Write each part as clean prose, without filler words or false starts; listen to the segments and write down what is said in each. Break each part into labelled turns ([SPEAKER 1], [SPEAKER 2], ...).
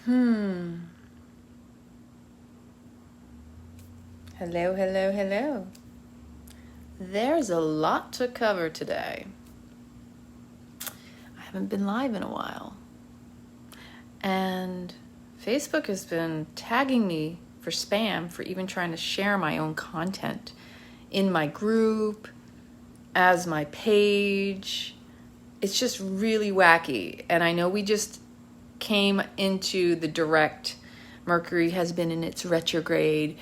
[SPEAKER 1] Hello, hello, hello. There's a lot to cover today. I haven't been live in a while. And Facebook has been tagging me for spam for even trying to share my own content in my group, as my page. It's just really wacky. And I know we just came into the direct. Mercury has been in its retrograde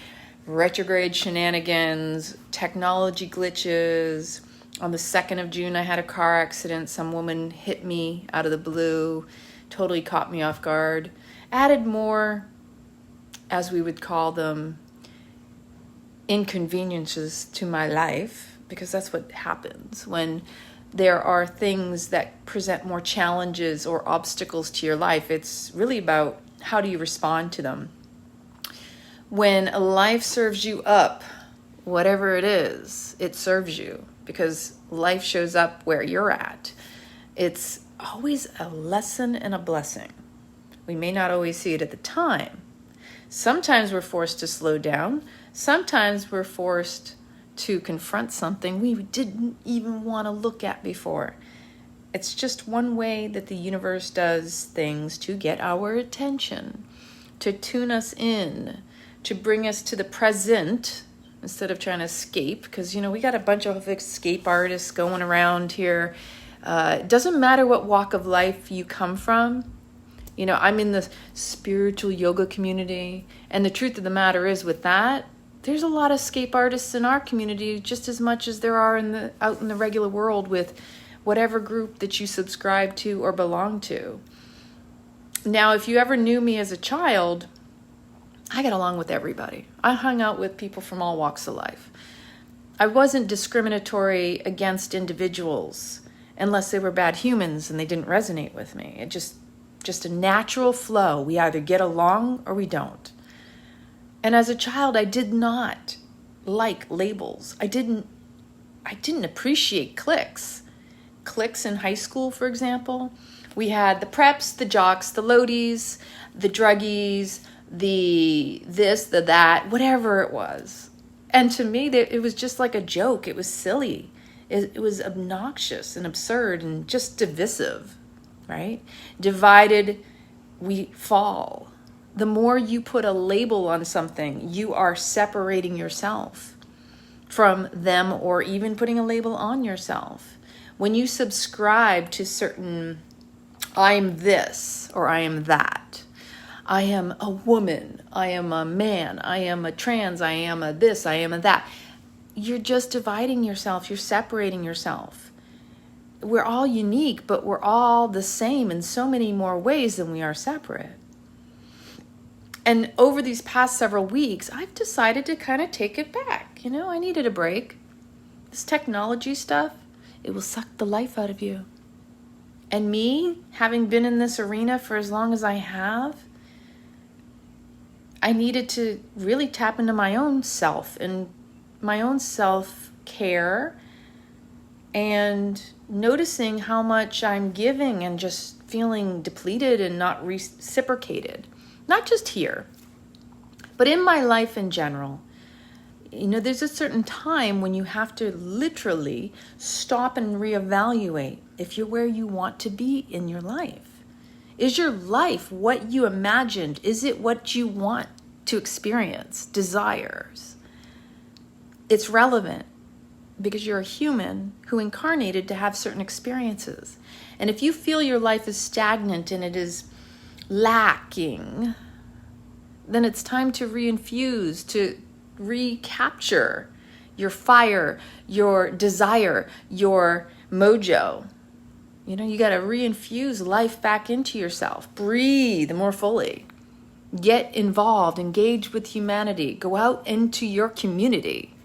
[SPEAKER 1] shenanigans, technology glitches. On the 2nd of June, I had a car accident. Some woman hit me out of the blue, totally caught me off guard. Added more, as we would call them, inconveniences to my life, because that's what happens when there are things that present more challenges or obstacles to your life. It's really about how do you respond to them. When life serves you up, whatever it is, it serves you, because life shows up where you're at. It's always a lesson and a blessing. We may not always see it at the time. Sometimes we're forced to slow down. Sometimes we're forced to confront something we didn't even want to look at before. It's just one way that the universe does things to get our attention, to tune us in, to bring us to the present instead of trying to escape. Because, we got a bunch of escape artists going around here. It doesn't matter what walk of life you come from. I'm in the spiritual yoga community. And the truth of the matter is, with that, there's a lot of escape artists in our community, just as much as there are out in the regular world with whatever group that you subscribe to or belong to. Now, if you ever knew me as a child, I got along with everybody. I hung out with people from all walks of life. I wasn't discriminatory against individuals unless they were bad humans and they didn't resonate with me. It just a natural flow. We either get along or we don't. And as a child, I did not like labels. I didn't appreciate cliques. Cliques in high school, for example. We had the preps, the jocks, the loadies, the druggies, the this, the that, whatever it was. And to me, it was just like a joke. It was silly. It was obnoxious and absurd and just divisive, right? Divided, we fall. The more you put a label on something, you are separating yourself from them, or even putting a label on yourself. When you subscribe to certain, I am this or I am that, I am a woman, I am a man, I am a trans, I am a this, I am a that, you're just dividing yourself, you're separating yourself. We're all unique, but we're all the same in so many more ways than we are separate. And over these past several weeks, I've decided to kind of take it back. I needed a break. This technology stuff, it will suck the life out of you. And me, having been in this arena for as long as I have, I needed to really tap into my own self and my own self-care, and noticing how much I'm giving and just feeling depleted and not reciprocated. Not just here, but in my life in general. There's a certain time when you have to literally stop and reevaluate if you're where you want to be in your life. Is your life what you imagined? Is it what you want to experience, desires? It's relevant because you're a human who incarnated to have certain experiences. And if you feel your life is stagnant and it is lacking, then it's time to reinfuse, to recapture your fire, your desire, your mojo. You got to reinfuse life back into yourself. Breathe more fully. Get involved, engage with humanity, go out into your community.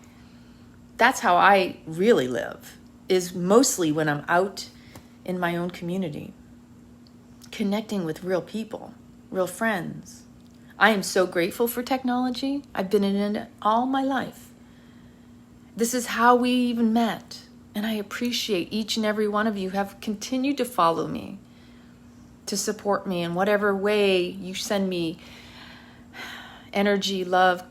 [SPEAKER 1] That's how I really live, is mostly when I'm out in my own community, connecting with real people, real friends. I am so grateful for technology. I've been in it all my life. This is how we even met. And I appreciate each and every one of you who have continued to follow me, to support me in whatever way you send me energy, love,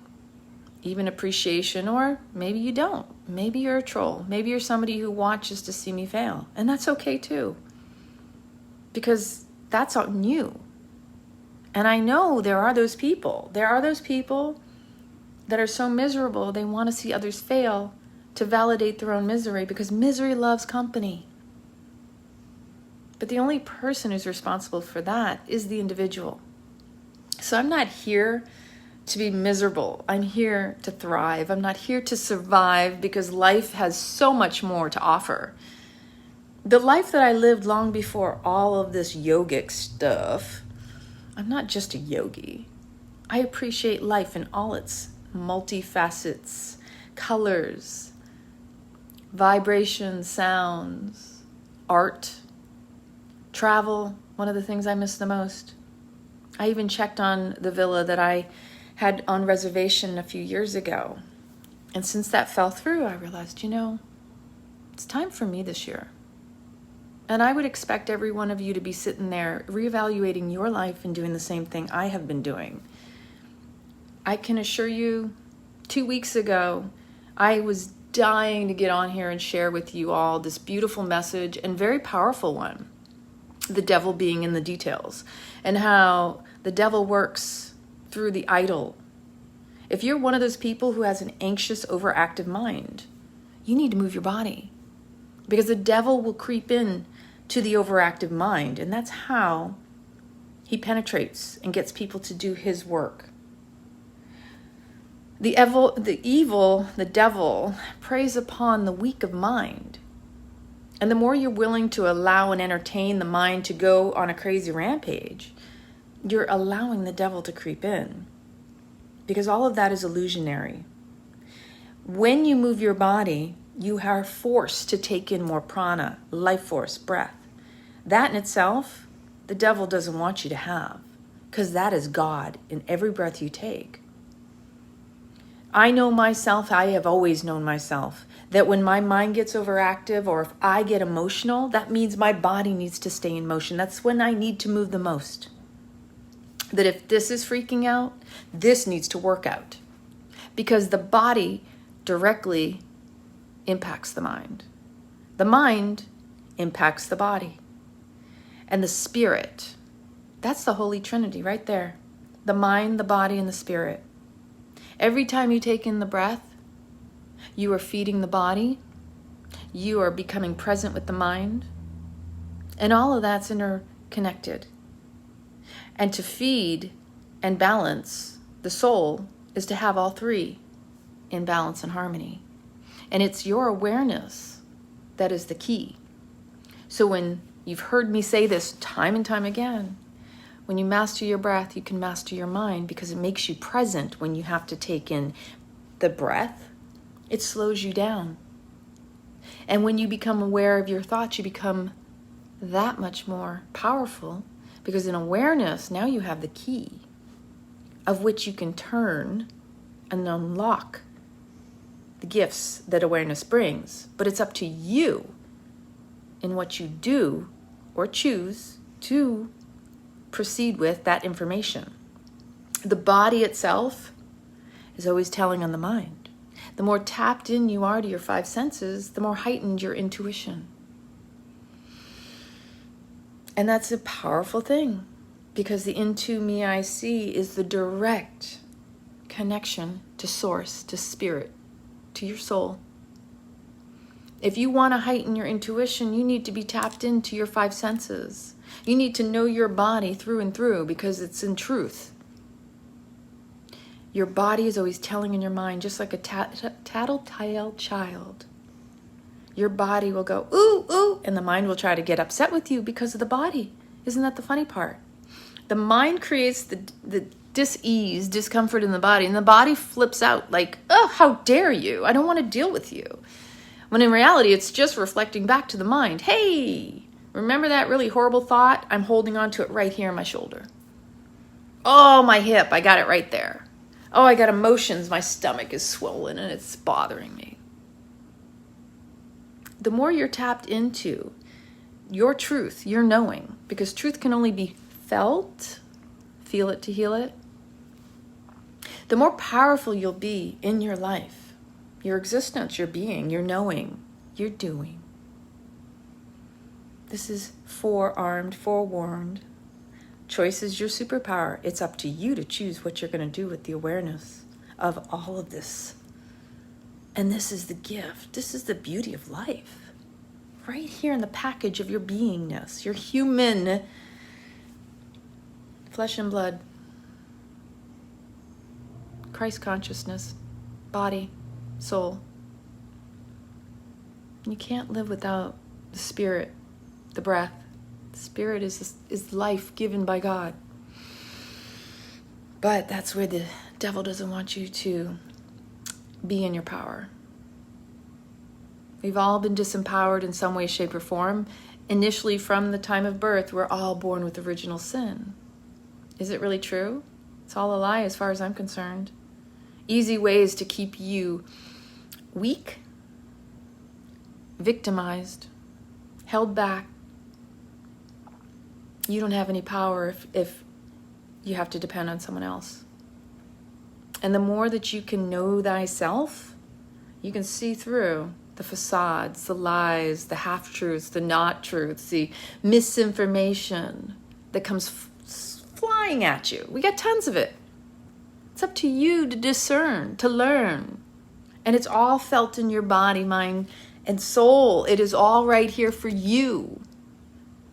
[SPEAKER 1] even appreciation, or maybe you don't. Maybe you're a troll. Maybe you're somebody who watches to see me fail. And that's okay too. Because that's on you. And I know there are those people. There are those people that are so miserable they want to see others fail to validate their own misery, because misery loves company. But the only person who's responsible for that is the individual. So I'm not here to be miserable. I'm here to thrive. I'm not here to survive, because life has so much more to offer. The life that I lived long before all of this yogic stuff, I'm not just a yogi. I appreciate life in all its multifacets, colors, vibrations, sounds, art, travel. One of the things I miss the most. I even checked on the villa that I had on reservation a few years ago. And since that fell through, I realized, it's time for me this year. And I would expect every one of you to be sitting there reevaluating your life and doing the same thing I have been doing. I can assure you, 2 weeks ago, I was dying to get on here and share with you all this beautiful message and very powerful one. The devil being in the details, and how the devil works through the idol. If you're one of those people who has an anxious, overactive mind, you need to move your body, because the devil will creep in to the overactive mind, and that's how he penetrates and gets people to do his work. The devil preys upon the weak of mind. And the more you're willing to allow and entertain the mind to go on a crazy rampage, you're allowing the devil to creep in. Because all of that is illusionary. When you move your body, you are forced to take in more prana, life force, breath. That in itself, the devil doesn't want you to have, because that is God in every breath you take. I know myself, I have always known myself, that when my mind gets overactive or if I get emotional, that means my body needs to stay in motion. That's when I need to move the most. That if this is freaking out, this needs to work out. Because the body directly impacts the mind. The mind impacts the body. And the spirit, that's the Holy Trinity right there. The mind, the body, and the spirit. Every time you take in the breath, you are feeding the body. You are becoming present with the mind. And all of that's interconnected. And to feed and balance the soul is to have all three in balance and harmony. And it's your awareness that is the key. So when you've heard me say this time and time again, when you master your breath, you can master your mind, because it makes you present when you have to take in the breath. It slows you down. And when you become aware of your thoughts, you become that much more powerful, because in awareness, now you have the key of which you can turn and unlock the gifts that awareness brings. But it's up to you in what you do or choose to proceed with that information. The body itself is always telling on the mind. The more tapped in you are to your five senses, the more heightened your intuition. And that's a powerful thing, because the into me I see is the direct connection to source, to spirit, to your soul. If you want to heighten your intuition, you need to be tapped into your five senses. You need to know your body through and through, because it's in truth. Your body is always telling in your mind, just like a tattletale child. Your body will go, ooh, ooh, and the mind will try to get upset with you because of the body. Isn't that the funny part? The mind creates the dis-ease, discomfort in the body, and the body flips out like, oh, how dare you? I don't want to deal with you. When in reality, it's just reflecting back to the mind. Hey, remember that really horrible thought? I'm holding on to it right here in my shoulder. Oh, my hip, I got it right there. Oh, I got emotions. My stomach is swollen and it's bothering me. The more you're tapped into your truth, your knowing, because truth can only be felt, feel it to heal it, the more powerful you'll be in your life, your existence, your being, your knowing, your doing. This is forearmed, forewarned. Choice is your superpower. It's up to you to choose what you're going to do with the awareness of all of this. And this is the gift. This is the beauty of life. Right here in the package of your beingness, your human flesh and blood, Christ consciousness, body, soul. You can't live without the spirit, the breath. The spirit is life given by God. But that's where the devil doesn't want you to be in your power. We've all been disempowered in some way, shape, or form. Initially, from the time of birth, we're all born with original sin. Is it really true? It's all a lie as far as I'm concerned. Easy ways to keep you weak, victimized, held back. You don't have any power if you have to depend on someone else. And the more that you can know thyself, you can see through the facades, the lies, the half-truths, the not-truths, the misinformation that comes flying at you. We got tons of it. It's up to you to discern, to learn. And it's all felt in your body, mind, and soul. It is all right here for you.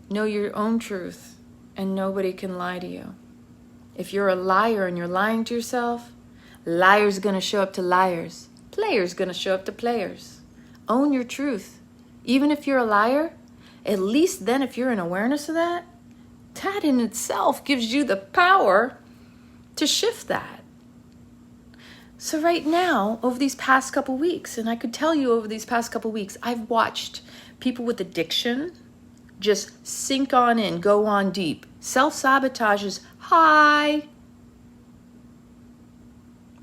[SPEAKER 1] Know your own truth, and nobody can lie to you. If you're a liar and you're lying to yourself, liar's going to show up to liars. Player's going to show up to players. Own your truth. Even if you're a liar, at least then if you're in awareness of that, that in itself gives you the power to shift that. So right now, over these past couple weeks, and I could tell you over these past couple weeks, I've watched people with addiction just sink on in, go on deep. Self-sabotage is high.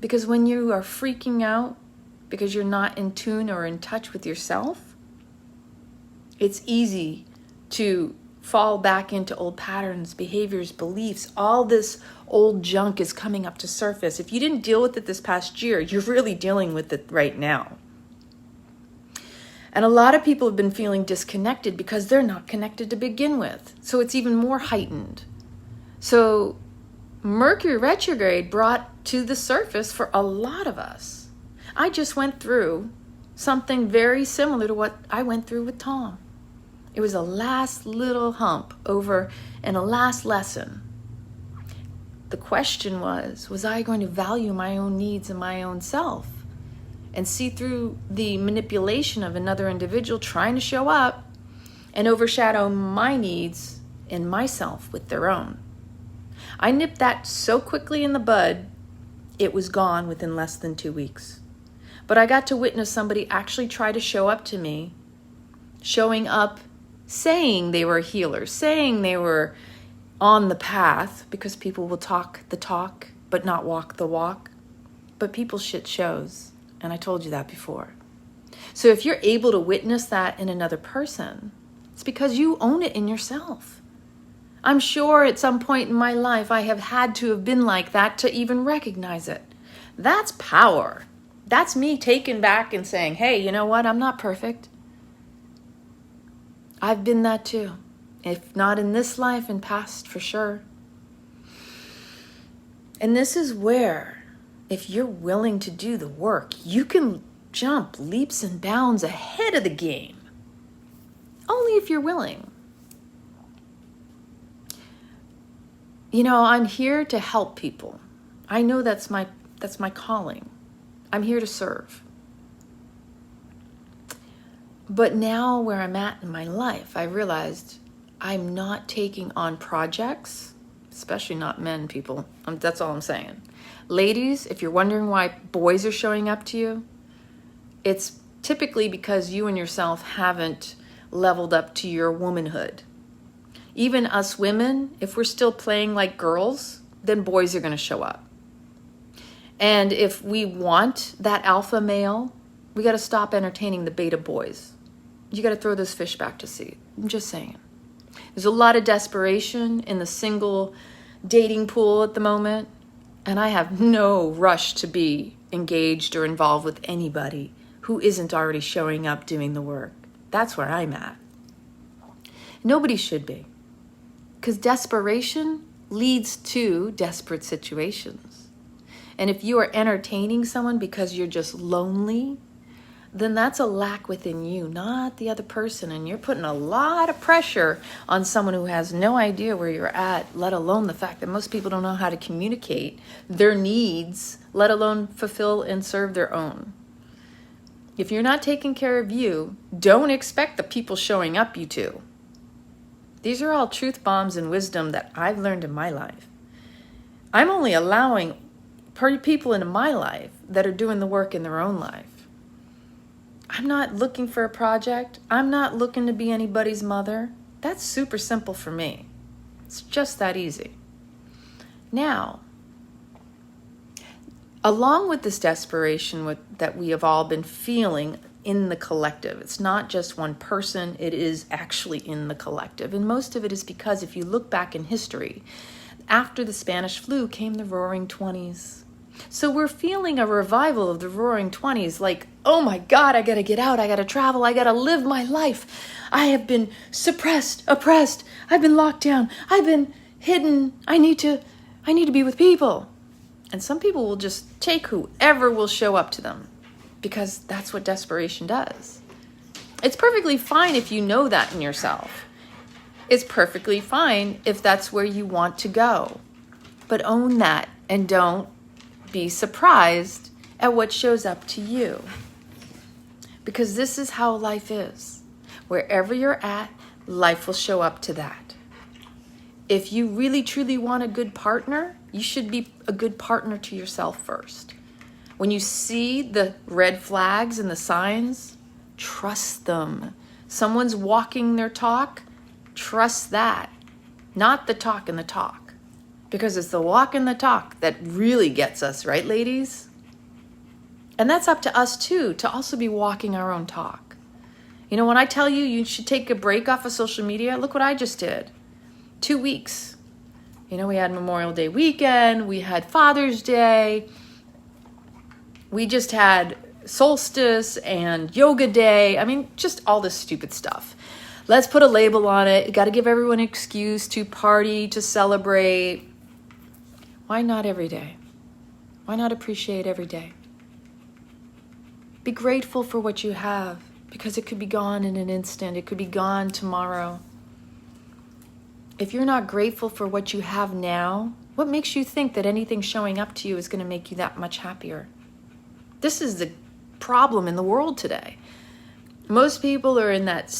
[SPEAKER 1] Because when you are freaking out because you're not in tune or in touch with yourself, it's easy to fall back into old patterns, behaviors, beliefs. All this old junk is coming up to surface. If you didn't deal with it this past year, you're really dealing with it right now. And a lot of people have been feeling disconnected because they're not connected to begin with. So it's even more heightened. So Mercury retrograde brought to the surface for a lot of us. I just went through something very similar to what I went through with Tom. It was a last little hump over and a last lesson. The question was I going to value my own needs and my own self and see through the manipulation of another individual trying to show up and overshadow my needs and myself with their own? I nipped that so quickly in the bud, it was gone within less than 2 weeks. But I got to witness somebody actually try to show up to me, showing up, saying they were a healer, saying they were on the path, because people will talk the talk, but not walk the walk. But people shit shows, and I told you that before. So if you're able to witness that in another person, it's because you own it in yourself. I'm sure at some point in my life I have had to have been like that to even recognize it. That's power. That's me taking back and saying, hey, you know what? I'm not perfect. I've been that too. If not in this life, in past, for sure. And this is where, if you're willing to do the work, you can jump leaps and bounds ahead of the game. Only if you're willing. You know, I'm here to help people. I know that's my calling. I'm here to serve. But now where I'm at in my life, I realized I'm not taking on projects, especially not men, people. That's all I'm saying. Ladies, if you're wondering why boys are showing up to you, it's typically because you and yourself haven't leveled up to your womanhood. Even us women, if we're still playing like girls, then boys are going to show up. And if we want that alpha male, we got to stop entertaining the beta boys. You got to throw those fish back to sea. I'm just saying. There's a lot of desperation in the single dating pool at the moment, and I have no rush to be engaged or involved with anybody who isn't already showing up doing the work. That's where I'm at. Nobody should be, because desperation leads to desperate situations. And if you are entertaining someone because you're just lonely, then that's a lack within you, not the other person. And you're putting a lot of pressure on someone who has no idea where you're at, let alone the fact that most people don't know how to communicate their needs, let alone fulfill and serve their own. If you're not taking care of you, don't expect the people showing up you to. These are all truth bombs and wisdom that I've learned in my life. I'm only allowing people into my life that are doing the work in their own life. I'm not looking for a project. I'm not looking to be anybody's mother. That's super simple for me. It's just that easy. Now, along with this desperation that we have all been feeling in the collective, it's not just one person, it is actually in the collective. And most of it is because if you look back in history, after the Spanish flu came the Roaring 20s. So we're feeling a revival of the Roaring 20s, like, oh my God, I gotta get out, I gotta travel, I gotta live my life. I have been suppressed, oppressed, I've been locked down, I've been hidden, I need to be with people. And some people will just take whoever will show up to them, because that's what desperation does. It's perfectly fine if you know that in yourself. It's perfectly fine if that's where you want to go. But own that and don't be surprised at what shows up to you. Because this is how life is. Wherever you're at, life will show up to that. If you really truly want a good partner, you should be a good partner to yourself first. When you see the red flags and the signs, trust them. Someone's walking their talk, trust that. Not the talk and the talk. Because it's the walk and the talk that really gets us, right, ladies? And that's up to us, too, to also be walking our own talk. You know, when I tell you you should take a break off of social media, look what I just did. 2 weeks. You know, we had Memorial Day weekend, we had Father's Day, we just had solstice and yoga day. I mean, just all this stupid stuff. Let's put a label on it. Got to give everyone an excuse to party, to celebrate. Why not every day? Why not appreciate every day? Be grateful for what you have, because it could be gone in an instant. It could be gone tomorrow. If you're not grateful for what you have now, what makes you think that anything showing up to you is going to make you that much happier? This is the problem in the world today. Most people are in that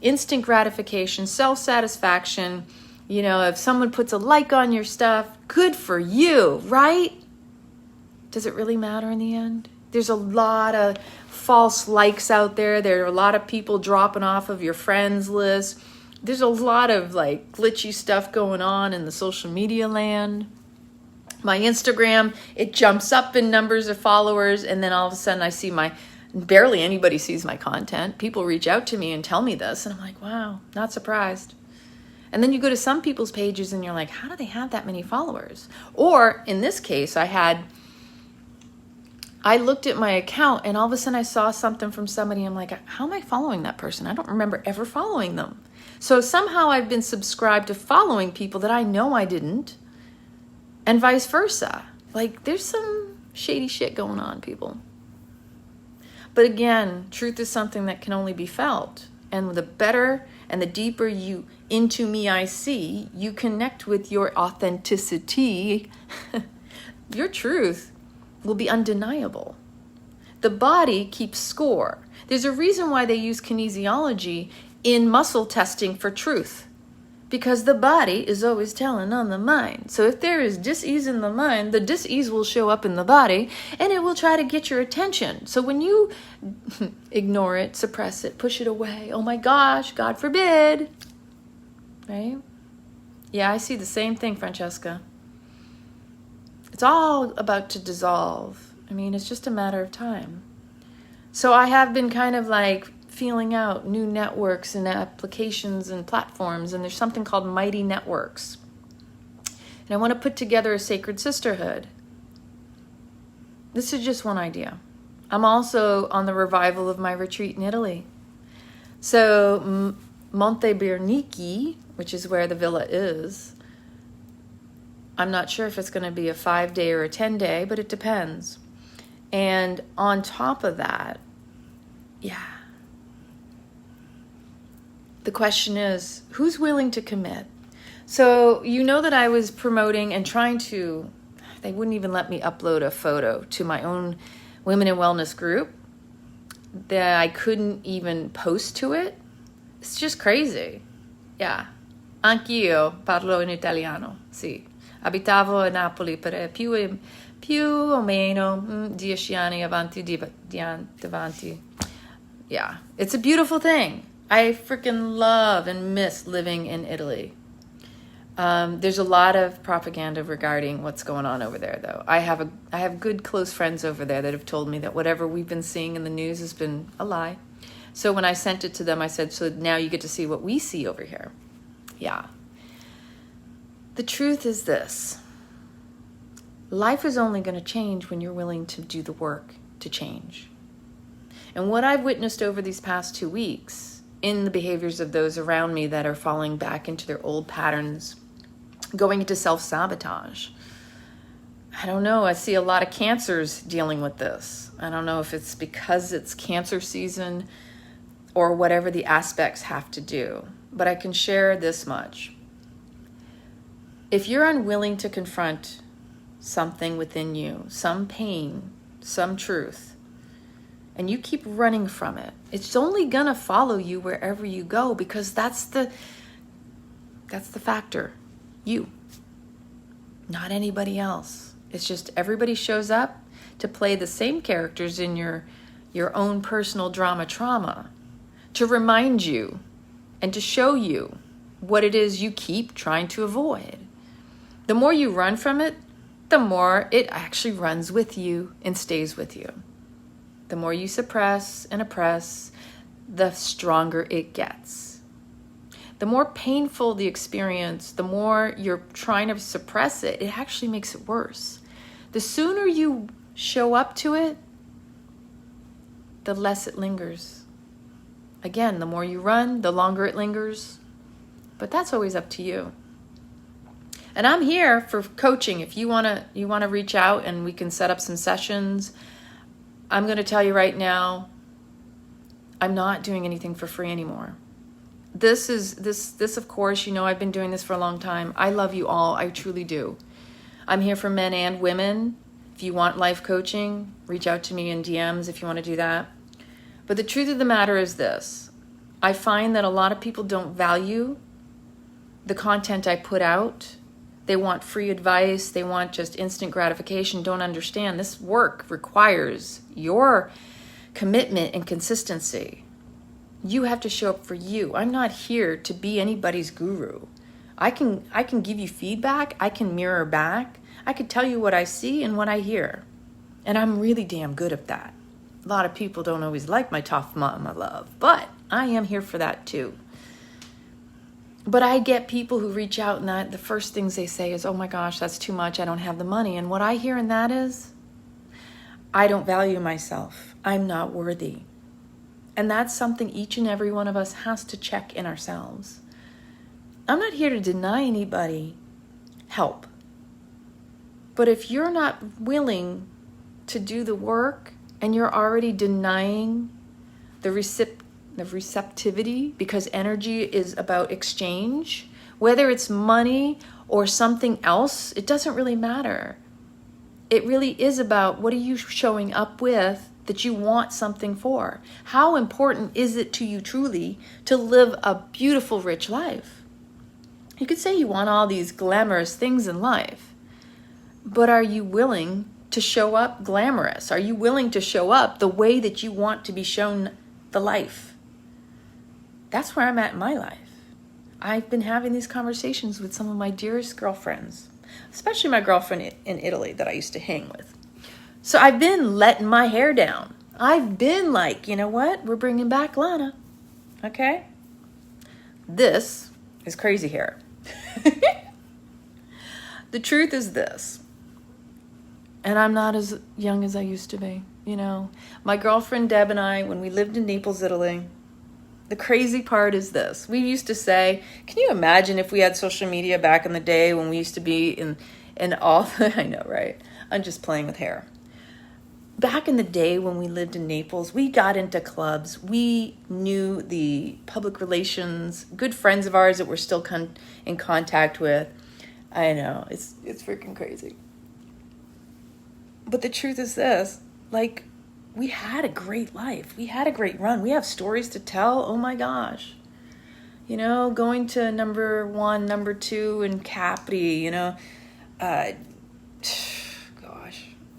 [SPEAKER 1] instant gratification, self-satisfaction. You know, if someone puts a like on your stuff, good for you, right? Does it really matter in the end? There's a lot of false likes out there. There are a lot of people dropping off of your friends list. There's a lot of like glitchy stuff going on in the social media land. My Instagram, it jumps up in numbers of followers, and then all of a sudden I see barely anybody sees my content. People reach out to me and tell me this, and I'm like, wow, not surprised. And then you go to some people's pages and you're like, how do they have that many followers? Or in this case, I looked at my account and all of a sudden I saw something from somebody. I'm like, how am I following that person? I don't remember ever following them. So somehow I've been subscribed to following people that I know I didn't, and vice versa. Like, there's some shady shit going on, people. But again, truth is something that can only be felt. And the better and the deeper you into me I see, you connect with your authenticity, your truth will be undeniable. The body keeps score. There's a reason why they use kinesiology in muscle testing for truth. Because the body is always telling on the mind. So if there is dis-ease in the mind, the dis-ease will show up in the body and it will try to get your attention. So when you ignore it, suppress it, push it away, oh my gosh, God forbid, right? Yeah, I see the same thing, Francesca. It's all about to dissolve. I mean, it's just a matter of time. So I have been kind of like feeling out new networks and applications and platforms, and there's something called Mighty Networks. And I want to put together a sacred sisterhood. This is just one idea. I'm also on the revival of my retreat in Italy. So Monte Bernichi, which is where the villa is, I'm not sure if it's going to be a 5-day or a 10-day, but it depends. And on top of that, the question is, who's willing to commit? So you know that I was promoting and trying to, they wouldn't even let me upload a photo to my own Women in Wellness group, that I couldn't even post to it. It's just crazy. Yeah. Anch'io parlo in italiano, sì. Abitavo a Napoli per più o meno 10 anni avanti. Yeah, it's a beautiful thing. I freaking love and miss living in Italy. There's a lot of propaganda regarding what's going on over there, though. I have good close friends over there that have told me that whatever we've been seeing in the news has been a lie. So when I sent it to them, I said, so now you get to see what we see over here. Yeah. The truth is this. Life is only going to change when you're willing to do the work to change. And what I've witnessed over these past 2 weeks in the behaviors of those around me that are falling back into their old patterns, going into self-sabotage. I don't know. I see a lot of cancers dealing with this. I don't know if it's because it's cancer season or whatever the aspects have to do. But I can share this much. If you're unwilling to confront something within you, some pain, some truth, and you keep running from it, it's only gonna follow you wherever you go, because that's the factor. You, not anybody else. It's just everybody shows up to play the same characters in your own personal trauma, to remind you and to show you what it is you keep trying to avoid. The more you run from it, the more it actually runs with you and stays with you. The more you suppress and oppress, the stronger it gets. The more painful the experience, the more you're trying to suppress it, it actually makes it worse. The sooner you show up to it, the less it lingers. Again, the more you run, the longer it lingers. But that's always up to you. And I'm here for coaching. If you wanna reach out and we can set up some sessions, I'm going to tell you right now, I'm not doing anything for free anymore. This of course, you know, I've been doing this for a long time. I love you all. I truly do. I'm here for men and women. If you want life coaching, reach out to me in DMs if you want to do that. But the truth of the matter is this. I find that a lot of people don't value the content I put out. They want free advice. They want just instant gratification. Don't understand. This work requires your commitment and consistency. You have to show up for you. I'm not here to be anybody's guru. I can give you feedback. I can mirror back. I could tell you what I see and what I hear. And I'm really damn good at that. A lot of people don't always like my tough mama love, but I am here for that too. But I get people who reach out and the first things they say is, oh my gosh, that's too much. I don't have the money. And what I hear in that is, I don't value myself. I'm not worthy. And that's something each and every one of us has to check in ourselves. I'm not here to deny anybody help. But if you're not willing to do the work and you're already denying the receptivity, because energy is about exchange, whether it's money or something else, it doesn't really matter. It really is about what are you showing up with that you want something for? How important is it to you truly to live a beautiful, rich life? You could say you want all these glamorous things in life, but are you willing to show up glamorous? Are you willing to show up the way that you want to be shown the life? That's where I'm at in my life. I've been having these conversations with some of my dearest girlfriends, especially my girlfriend in Italy that I used to hang with. So I've been letting my hair down. I've been like, you know what? We're bringing back Lana. Okay? This is crazy hair. The truth is this, and I'm not as young as I used to be, you know. My girlfriend Deb and I, when we lived in Naples, Italy, the crazy part is this. We used to say, can you imagine if we had social media back in the day when we used to be in all, I know, right? I'm just playing with hair. Back in the day when we lived in Naples, we got into clubs. We knew the public relations, good friends of ours that we're still in contact with. I know, it's freaking crazy. But the truth is this, like, we had a great life. We had a great run. We have stories to tell. Oh my gosh. You know, going to number 1, number 2 in Capri, you know,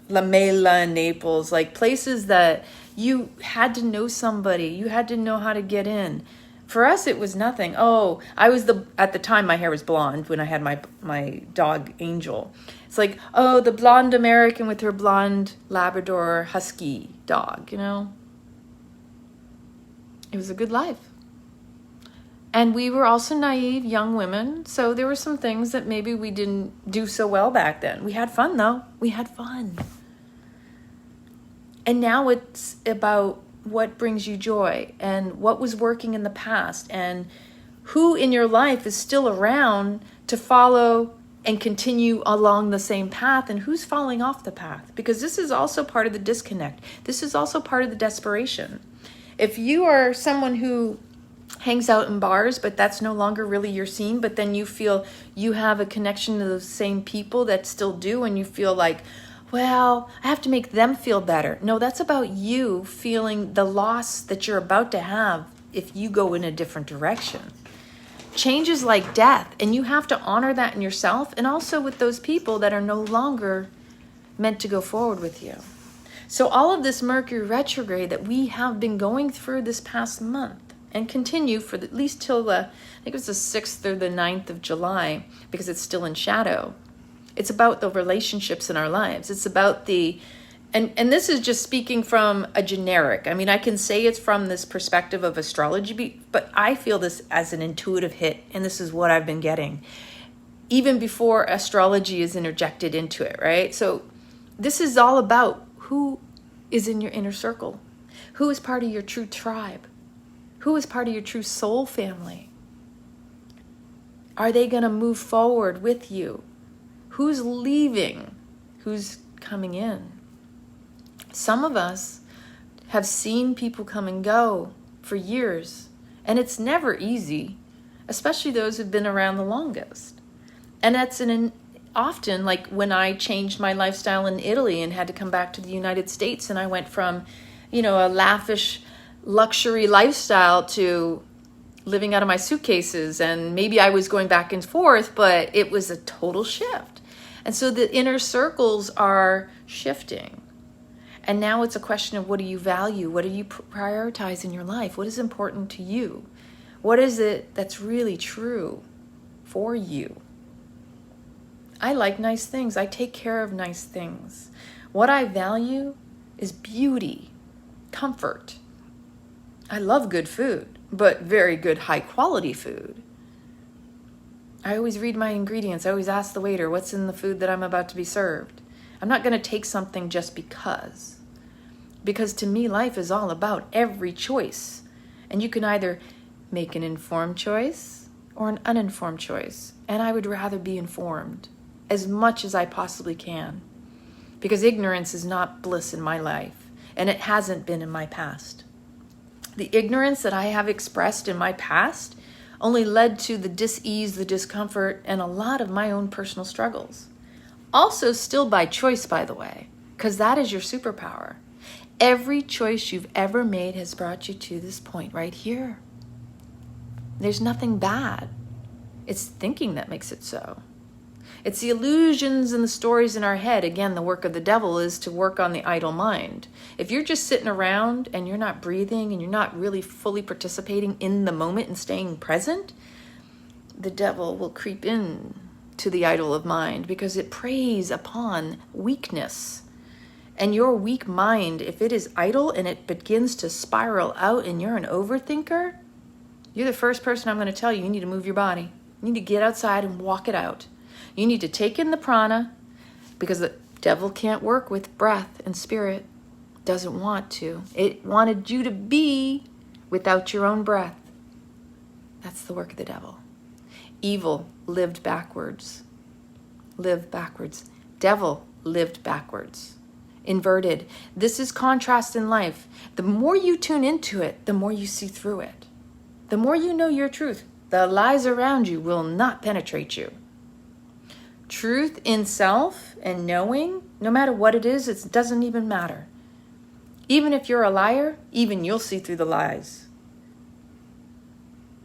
[SPEAKER 1] La Mela in Naples, like places that you had to know somebody, you had to know how to get in. For us, it was nothing. Oh, at the time, my hair was blonde when I had my dog, Angel. It's like, oh, the blonde American with her blonde Labrador Husky dog, you know? It was a good life. And we were also naive young women, so there were some things that maybe we didn't do so well back then. We had fun, though. We had fun. And now it's about what brings you joy and what was working in the past and who in your life is still around to follow and continue along the same path and who's falling off the path. Because this is also part of the disconnect. This is also part of the desperation. If you are someone who hangs out in bars, but that's no longer really your scene, but then you feel you have a connection to those same people that still do, and you feel like, well, I have to make them feel better. No, that's about you feeling the loss that you're about to have if you go in a different direction. Change is like death, and you have to honor that in yourself and also with those people that are no longer meant to go forward with you. So all of this Mercury retrograde that we have been going through this past month and continue for at least till I think it was the 6th or the 9th of July, because it's still in shadow. It's about the relationships in our lives. It's about and this is just speaking from a generic. I mean, I can say it's from this perspective of astrology, but I feel this as an intuitive hit, and this is what I've been getting, even before astrology is interjected into it, right? So this is all about who is in your inner circle, who is part of your true tribe, who is part of your true soul family. Are they going to move forward with you? Who's leaving? Who's coming in? Some of us have seen people come and go for years, and it's never easy, especially those who've been around the longest. And that's often like when I changed my lifestyle in Italy and had to come back to the United States, and I went from, a lavish luxury lifestyle to living out of my suitcases, and maybe I was going back and forth, but it was a total shift. And so the inner circles are shifting. And now it's a question of, what do you value? What do you prioritize in your life? What is important to you? What is it that's really true for you? I like nice things. I take care of nice things. What I value is beauty, comfort. I love good food, but very good high quality food. I always read my ingredients. I always ask the waiter, what's in the food that I'm about to be served? I'm not going to take something just because. Because to me, life is all about every choice. And you can either make an informed choice or an uninformed choice. And I would rather be informed as much as I possibly can. Because ignorance is not bliss in my life. And it hasn't been in my past. The ignorance that I have expressed in my past only led to the dis-ease, the discomfort, and a lot of my own personal struggles. Also still by choice, by the way, because that is your superpower. Every choice you've ever made has brought you to this point right here. There's nothing bad. It's thinking that makes it so. It's the illusions and the stories in our head. Again, the work of the devil is to work on the idle mind. If you're just sitting around and you're not breathing and you're not really fully participating in the moment and staying present, the devil will creep in to the idol of mind because it preys upon weakness. And your weak mind, if it is idle and it begins to spiral out and you're an overthinker, you're the first person I'm going to tell you need to move your body. You need to get outside and walk it out. You need to take in the prana, because the devil can't work with breath and spirit. Doesn't want to. It wanted you to be without your own breath. That's the work of the devil. Evil lived backwards. Lived backwards. Devil lived backwards. Inverted. This is contrast in life. The more you tune into it, the more you see through it. The more you know your truth, the lies around you will not penetrate you. Truth in self and knowing, no matter what it is, it doesn't even matter. Even if you're a liar, even you'll see through the lies.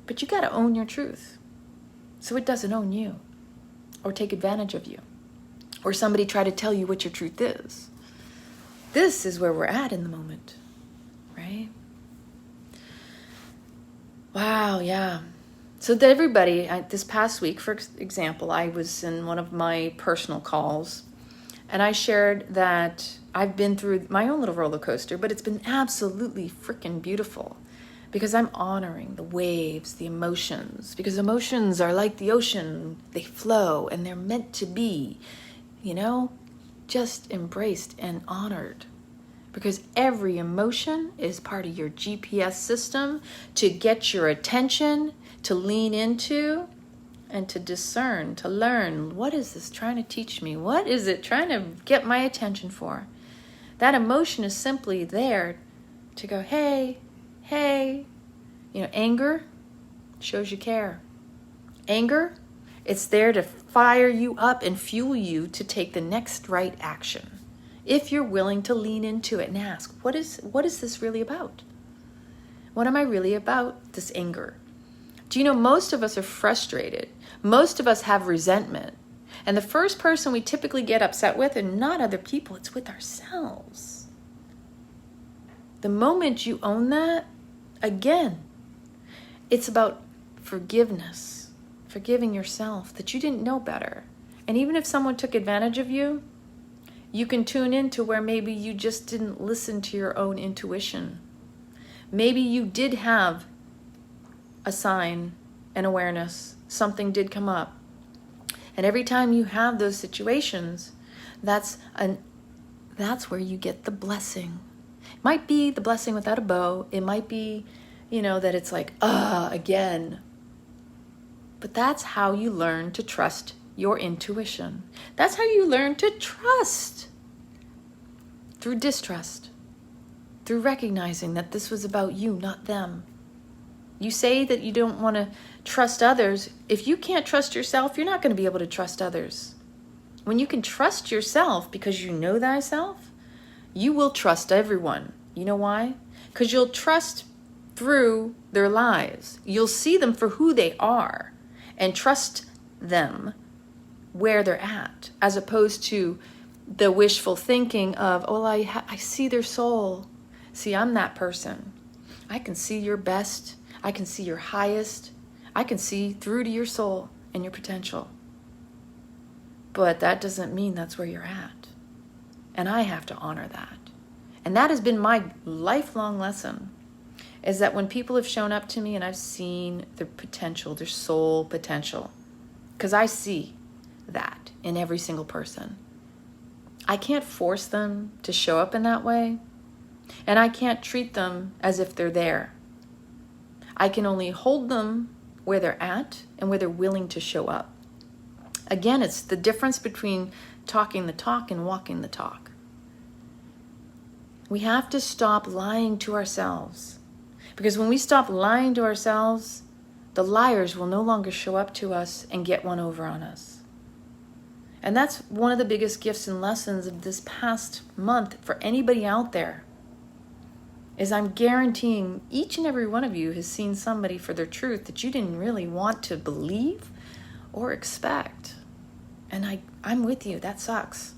[SPEAKER 1] But you got to own your truth, so it doesn't own you or take advantage of you or somebody try to tell you what your truth is. This is where we're at in the moment, right? Wow, yeah. So to everybody, this past week, for example, I was in one of my personal calls, and I shared that I've been through my own little roller coaster, but it's been absolutely freaking beautiful because I'm honoring the waves, the emotions, because emotions are like the ocean. They flow and they're meant to be, just embraced and honored. Because every emotion is part of your GPS system to get your attention, to lean into, and to discern, to learn. What is this trying to teach me? What is it trying to get my attention for? That emotion is simply there to go, hey. Anger shows you care. Anger, it's there to fire you up and fuel you to take the next right action. If you're willing to lean into it and ask, what is this really about? What am I really about, this anger? Do you know most of us are frustrated? Most of us have resentment. And the first person we typically get upset with are not other people, it's with ourselves. The moment you own that, again, it's about forgiveness, forgiving yourself that you didn't know better. And even if someone took advantage of you, you can tune into where maybe you just didn't listen to your own intuition. Maybe you did have a sign, an awareness, something did come up. And every time you have those situations, that's where you get the blessing. It might be the blessing without a bow. It might be, that it's like, again. But that's how you learn to trust your intuition. That's how you learn to trust. Through distrust. Through recognizing that this was about you, not them. You say that you don't want to trust others. If you can't trust yourself, you're not going to be able to trust others. When you can trust yourself because you know thyself, you will trust everyone. You know why? Because you'll trust through their lives. You'll see them for who they are and trust them where they're at, as opposed to the wishful thinking of, I see their soul. See, I'm that person. I can see your best. I can see your highest. I can see through to your soul and your potential. But that doesn't mean that's where you're at. And I have to honor that. And that has been my lifelong lesson, is that when people have shown up to me and I've seen their potential, their soul potential, because I see that in every single person. I can't force them to show up in that way, and I can't treat them as if they're there. I can only hold them where they're at and where they're willing to show up. Again, it's the difference between talking the talk and walking the talk. We have to stop lying to ourselves, because when we stop lying to ourselves, the liars will no longer show up to us and get one over on us. And that's one of the biggest gifts and lessons of this past month for anybody out there, is I'm guaranteeing each and every one of you has seen somebody for their truth that you didn't really want to believe or expect. And I'm with you. That sucks.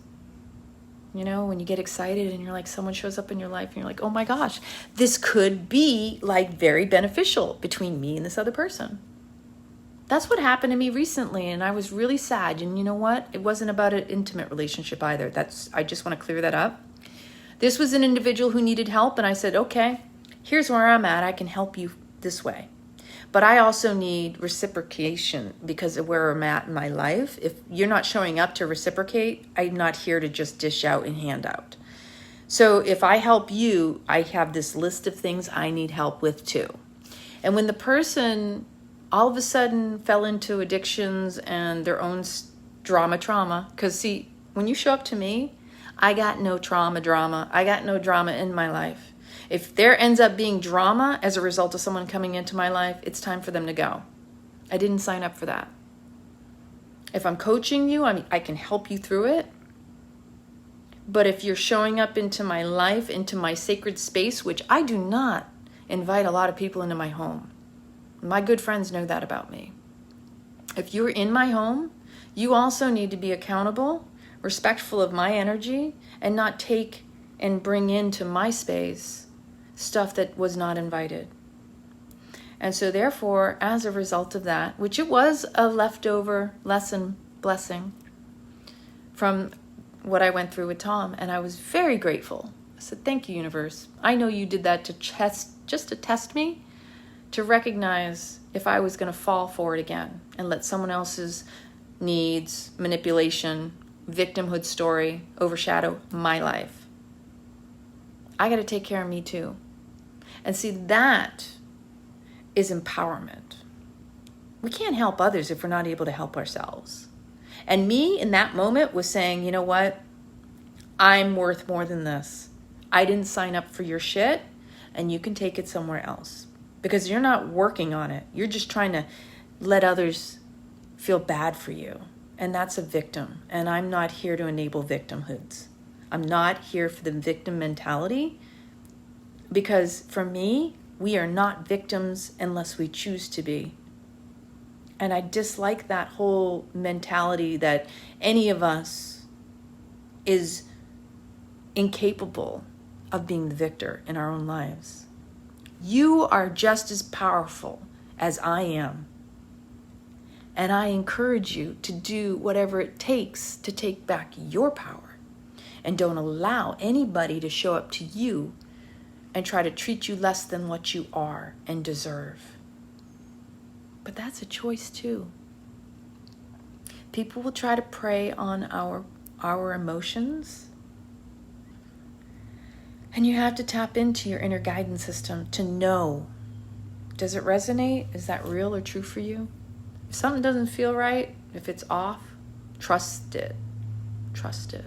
[SPEAKER 1] When you get excited and you're like, someone shows up in your life and you're like, oh my gosh, this could be like very beneficial between me and this other person. That's what happened to me recently, and I was really sad. And you know what? It wasn't about an intimate relationship either. I just want to clear that up. This was an individual who needed help, and I said, okay, here's where I'm at. I can help you this way. But I also need reciprocation because of where I'm at in my life. If you're not showing up to reciprocate, I'm not here to just dish out and hand out. So if I help you, I have this list of things I need help with too. And when the person all of a sudden fell into addictions and their own trauma, because see, when you show up to me, I got no drama. I got no drama in my life. If there ends up being drama as a result of someone coming into my life, it's time for them to go. I didn't sign up for that. If I'm coaching you, I can help you through it. But if you're showing up into my life, into my sacred space, which I do not invite a lot of people into my home. My good friends know that about me. If you're in my home, you also need to be accountable, respectful of my energy, and not take and bring into my space stuff that was not invited. And so therefore, as a result of that, which it was a leftover blessing from what I went through with Tom, and I was very grateful. I said, thank you, universe. I know you did that to just to test me, to recognize if I was going to fall for it again and let someone else's needs, manipulation, victimhood story overshadow my life. I got to take care of me too. And see, that is empowerment. We can't help others if we're not able to help ourselves. And me in that moment was saying, you know what? I'm worth more than this. I didn't sign up for your shit, and you can take it somewhere else. Because you're not working on it. You're just trying to let others feel bad for you. And that's a victim. And I'm not here to enable victimhoods. I'm not here for the victim mentality. Because for me, we are not victims unless we choose to be. And I dislike that whole mentality that any of us is incapable of being the victor in our own lives. You are just as powerful as I am. And I encourage you to do whatever it takes to take back your power. And don't allow anybody to show up to you and try to treat you less than what you are and deserve. But that's a choice too. People will try to prey on our emotions. And you have to tap into your inner guidance system to know, does it resonate? Is that real or true for you? If something doesn't feel right, if it's off, trust it. Trust it.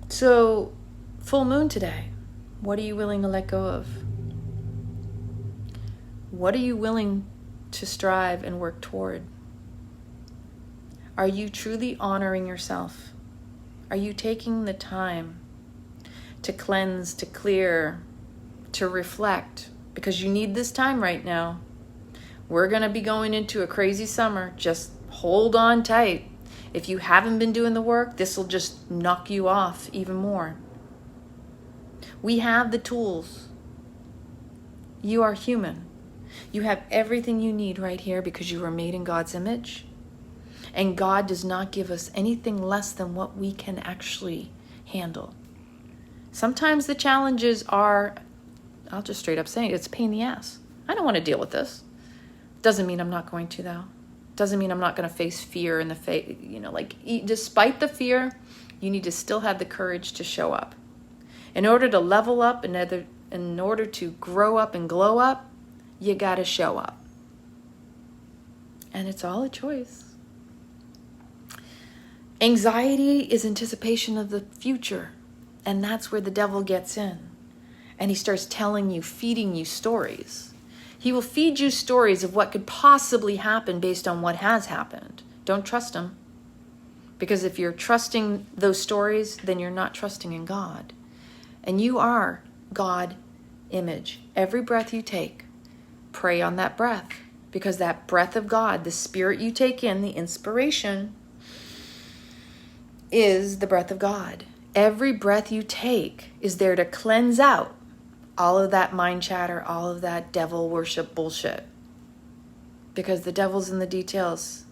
[SPEAKER 1] So, full moon today. What are you willing to let go of? What are you willing to strive and work toward? Are you truly honoring yourself? Are you taking the time to cleanse, to clear, to reflect? Because you need this time right now. We're going to be going into a crazy summer. Just hold on tight. If you haven't been doing the work, this will just knock you off even more. We have the tools. You are human. You have everything you need right here because you were made in God's image. And God does not give us anything less than what we can actually handle. Sometimes the challenges are, I'll just straight up say it, it's a pain in the ass. I don't want to deal with this. Doesn't mean I'm not going to though. Doesn't mean I'm not going to face fear in the face. Despite the fear, you need to still have the courage to show up. In order to level up, in order to grow up and glow up, you got to show up. And it's all a choice. Anxiety is anticipation of the future. And that's where the devil gets in. And he starts telling you, feeding you stories. He will feed you stories of what could possibly happen based on what has happened. Don't trust him. Because if you're trusting those stories, then you're not trusting in God. And you are God image. Every breath you take, pray on that breath. Because that breath of God, the spirit you take in, the inspiration, is the breath of God. Every breath you take is there to cleanse out all of that mind chatter, all of that devil worship bullshit. Because the devil's in the details.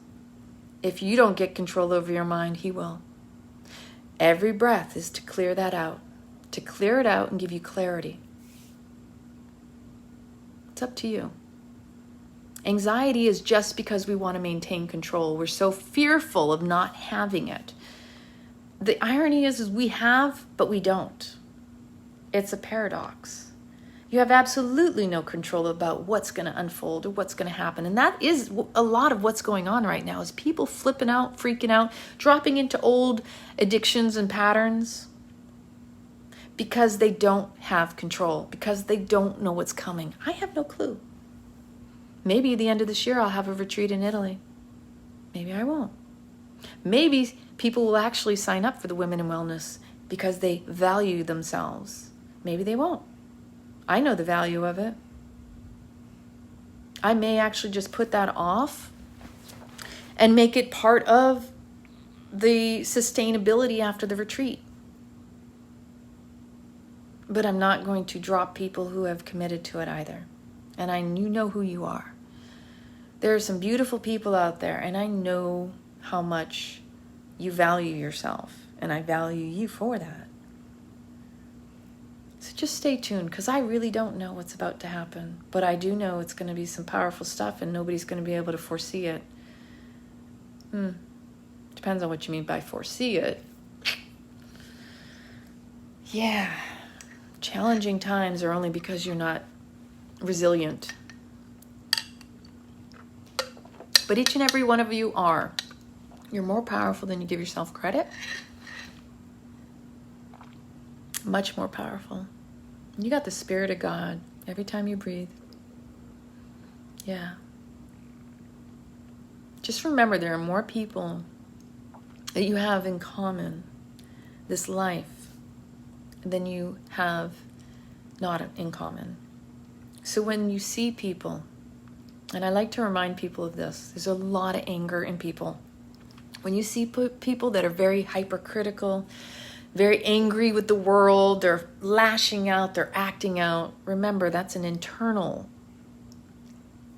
[SPEAKER 1] If you don't get control over your mind, he will. Every breath is to clear that out, to clear it out and give you clarity. It's up to you. Anxiety is just because we want to maintain control. We're so fearful of not having it. The irony is we have, but we don't. It's a paradox. You have absolutely no control about what's going to unfold or what's going to happen. And that is a lot of what's going on right now, is people flipping out, freaking out, dropping into old addictions and patterns because they don't have control, because they don't know what's coming. I have no clue. Maybe at the end of this year, I'll have a retreat in Italy. Maybe I won't. Maybe people will actually sign up for the Women in Wellness because they value themselves. Maybe they won't. I know the value of it. I may actually just put that off and make it part of the sustainability after the retreat. But I'm not going to drop people who have committed to it either. And you know who you are. There are some beautiful people out there, and I know how much you value yourself, and I value you for that. So just stay tuned, because I really don't know what's about to happen. But I do know it's going to be some powerful stuff, and nobody's going to be able to foresee it. Depends on what you mean by foresee it. Yeah. Challenging times are only because you're not resilient. But each and every one of you are. You're more powerful than you give yourself credit. Much more powerful. You got the Spirit of God every time you breathe. Yeah. Just remember, there are more people that you have in common this life than you have not in common. So when you see people, and I like to remind people of this, there's a lot of anger in people. When you see people that are very hypercritical, very angry with the world, they're lashing out, they're acting out, remember, that's an internal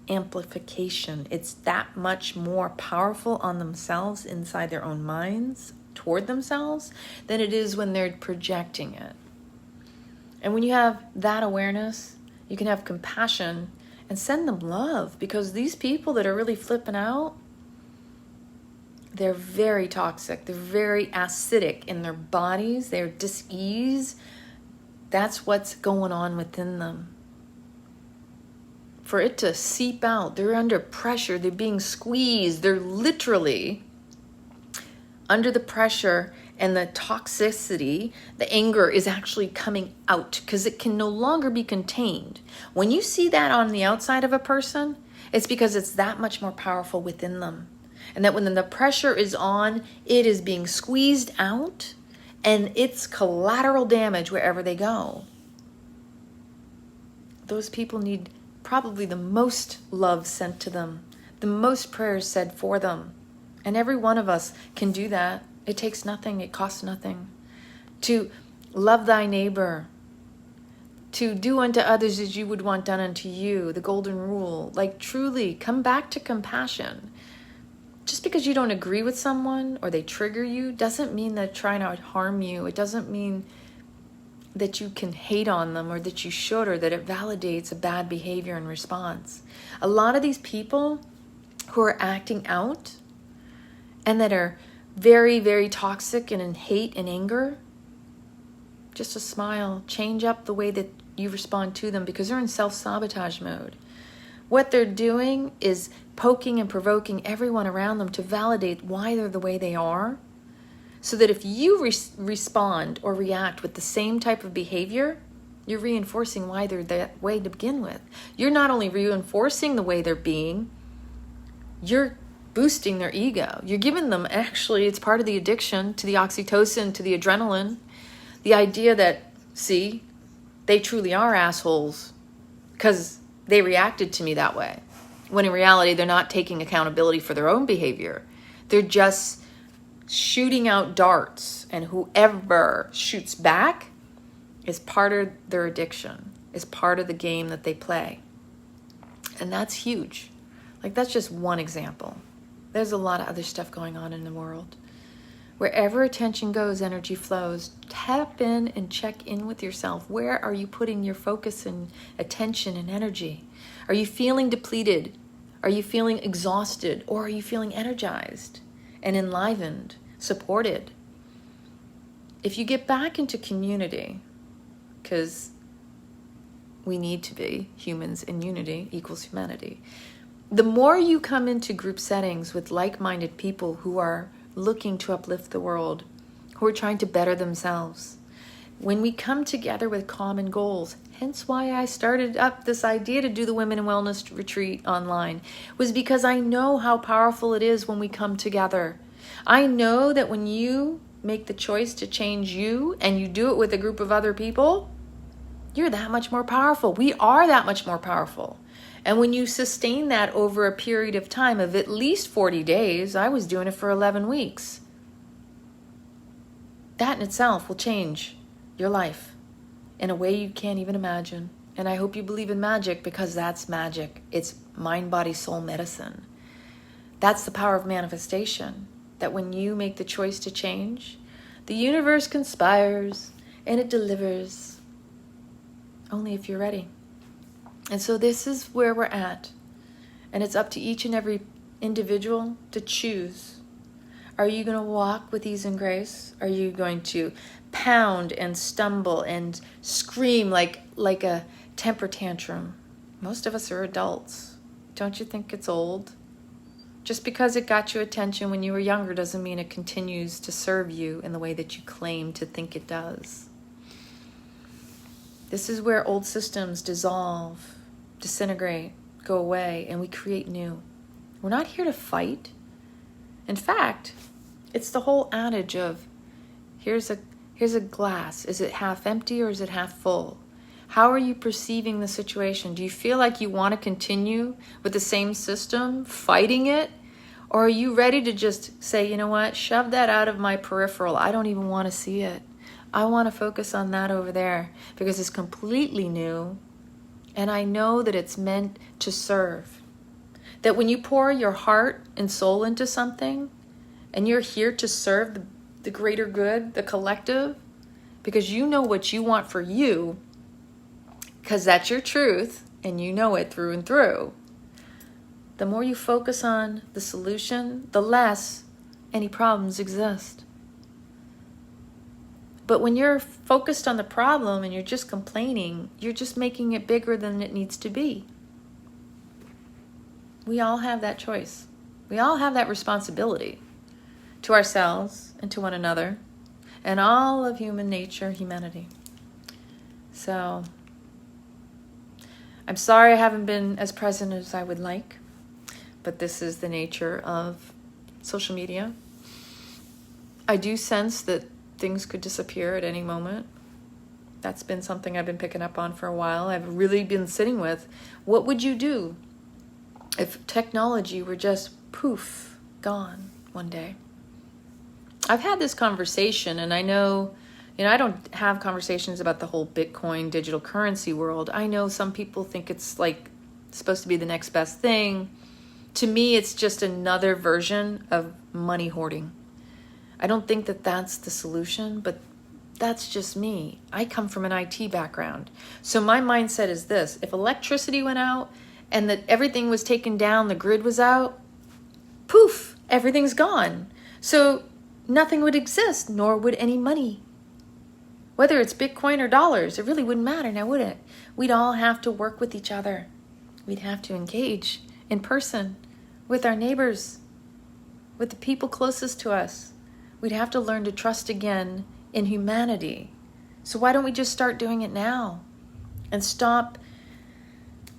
[SPEAKER 1] amplification. It's that much more powerful on themselves, inside their own minds, toward themselves, than it is when they're projecting it. And when you have that awareness, you can have compassion and send them love, because these people that are really flipping out, they're very toxic. They're very acidic in their bodies. They're dis-ease. That's what's going on within them. For it to seep out, they're under pressure. They're being squeezed. They're literally under the pressure, and the toxicity, the anger is actually coming out because it can no longer be contained. When you see that on the outside of a person, it's because it's that much more powerful within them. And that when the pressure is on, it is being squeezed out, and it's collateral damage wherever they go. Those people need probably the most love sent to them, the most prayers said for them. And every one of us can do that. It takes nothing. It costs nothing. To love thy neighbor. To do unto others as you would want done unto you. The golden rule. Like, truly, come back to compassion. Just because you don't agree with someone or they trigger you doesn't mean they're trying to harm you. It doesn't mean that you can hate on them, or that you should, or that it validates a bad behavior and response. A lot of these people who are acting out and that are very, very toxic and in hate and anger, just a smile, change up the way that you respond to them, because they're in self-sabotage mode. What they're doing is poking and provoking everyone around them to validate why they're the way they are, so that if you respond or react with the same type of behavior, you're reinforcing why they're that way to begin with. You're not only reinforcing the way they're being, you're boosting their ego. You're giving them, actually, it's part of the addiction to the oxytocin, to the adrenaline, the idea that, see, they truly are assholes because they reacted to me that way. When in reality, they're not taking accountability for their own behavior. They're just shooting out darts, and whoever shoots back is part of their addiction, is part of the game that they play. And that's huge. Like, that's just one example. There's a lot of other stuff going on in the world. Wherever attention goes, energy flows. Tap in and check in with yourself. Where are you putting your focus and attention and energy? Are you feeling depleted? Are you feeling exhausted? Or are you feeling energized and enlivened, supported? If you get back into community, because we need to be humans in unity equals humanity, the more you come into group settings with like-minded people who are looking to uplift the world, who are trying to better themselves, when we come together with common goals, hence why I started up this idea to do the Women in Wellness Retreat online, was because I know how powerful it is when we come together. I know that when you make the choice to change you and you do it with a group of other people, you're that much more powerful. We are that much more powerful. And when you sustain that over a period of time of at least 40 days, I was doing it for 11 weeks. That in itself will change your life in a way you can't even imagine. And I hope you believe in magic, because that's magic. It's mind, body, soul medicine. That's the power of manifestation. That when you make the choice to change, the universe conspires and it delivers. Only if you're ready. And so this is where we're at. And it's up to each and every individual to choose. Are you going to walk with ease and grace? Are you going to pound and stumble and scream like a temper tantrum? Most of us are adults. Don't you think it's old? Just because it got you attention when you were younger doesn't mean it continues to serve you in the way that you claim to think it does. This is where old systems dissolve, disintegrate, go away, and we create new. We're not here to fight. In fact, it's the whole adage of, here's a glass. Is it half empty or is it half full? How are you perceiving the situation? Do you feel like you want to continue with the same system, fighting it? Or are you ready to just say, you know what, shove that out of my peripheral. I don't even want to see it. I want to focus on that over there because it's completely new. And I know that it's meant to serve. That when you pour your heart and soul into something, and you're here to serve the greater good, the collective, because you know what you want for you, because that's your truth, and you know it through and through, the more you focus on the solution, the less any problems exist. But when you're focused on the problem and you're just complaining, you're just making it bigger than it needs to be. We all have that choice. We all have that responsibility to ourselves and to one another and all of human nature, humanity. So I'm sorry I haven't been as present as I would like, but this is the nature of social media. I do sense that things could disappear at any moment. That's been something I've been picking up on for a while. I've really been sitting with, what would you do if technology were just poof, gone one day? I've had this conversation, and I know, I don't have conversations about the whole Bitcoin digital currency world. I know some people think it's like supposed to be the next best thing. To me, it's just another version of money hoarding. I don't think that that's the solution, but that's just me. I come from an IT background. So my mindset is this: if electricity went out and that everything was taken down, the grid was out, poof, everything's gone. So nothing would exist, nor would any money. Whether it's Bitcoin or dollars, it really wouldn't matter now, would it? We'd all have to work with each other. We'd have to engage in person with our neighbors, with the people closest to us. We'd have to learn to trust again in humanity. So why don't we just start doing it now and stop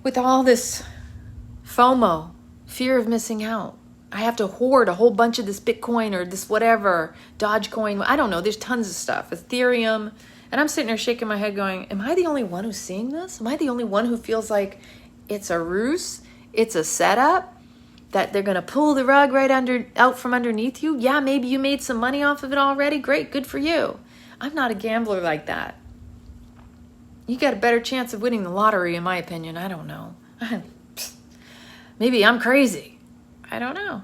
[SPEAKER 1] with all this FOMO, fear of missing out? I have to hoard a whole bunch of this Bitcoin or this whatever, Dogecoin. I don't know. There's tons of stuff. Ethereum. And I'm sitting there shaking my head going, am I the only one who's seeing this? Am I the only one who feels like it's a ruse? It's a setup? That they're going to pull the rug out from underneath you? Yeah, maybe you made some money off of it already. Great, good for you. I'm not a gambler like that. You got a better chance of winning the lottery, in my opinion. I don't know. Maybe I'm crazy. I don't know.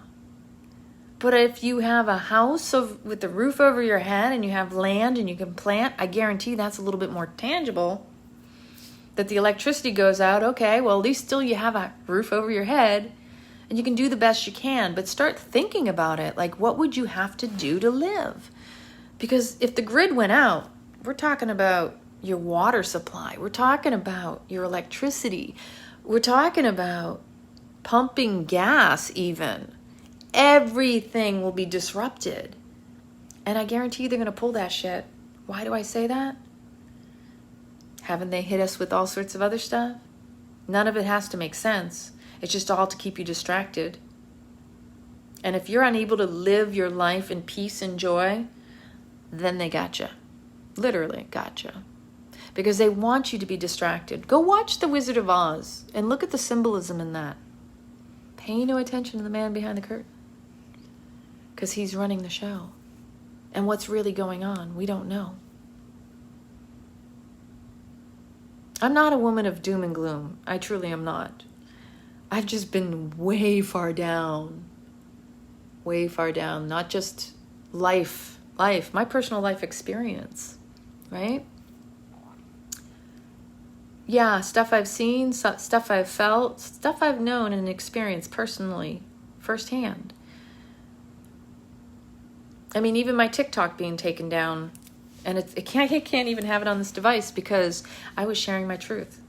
[SPEAKER 1] But if you have a house with the roof over your head and you have land and you can plant, I guarantee that's a little bit more tangible. That the electricity goes out, okay, well, at least still you have a roof over your head and you can do the best you can. But start thinking about it. Like, what would you have to do to live? Because if the grid went out, we're talking about your water supply. We're talking about your electricity. We're talking about pumping gas even. Everything will be disrupted. And I guarantee they're going to pull that shit. Why do I say that? Haven't they hit us with all sorts of other stuff? None of it has to make sense. It's just all to keep you distracted. And if you're unable to live your life in peace and joy, then they gotcha. Literally gotcha. Because they want you to be distracted. Go watch The Wizard of Oz and look at the symbolism in that. Pay no attention to the man behind the curtain. Because he's running the show. And what's really going on, we don't know. I'm not a woman of doom and gloom. I truly am not. I've just been way far down. Way far down. Not just life, my personal life experience, right? Yeah, stuff I've seen, stuff I've felt, stuff I've known and experienced personally, firsthand. I mean, even my TikTok being taken down, and I can't even have it on this device because I was sharing my truth.